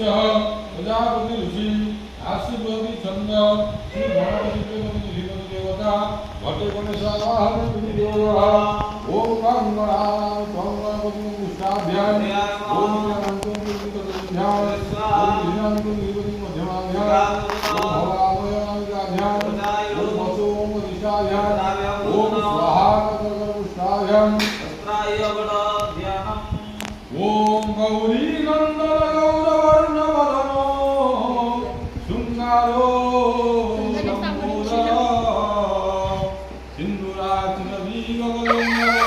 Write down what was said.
तस्य प्रजापति ऋषि आशीर्वदी छंद श्री गणपति देवता घटे गणेशावाहन देवता ओम गणपति पुष्टाभ्याम ओम गणपति ध्यान ओम ध्यान मध्यमाभ्याम ओम हवामयाभ्याम ओम वसोम दिशाभ्याम ओम स्वाहा पुष्टाभ्याम ओम गौरी नंदन गौरवर्ण वदनो शृंगारो सिंदूराचल वीगवलंब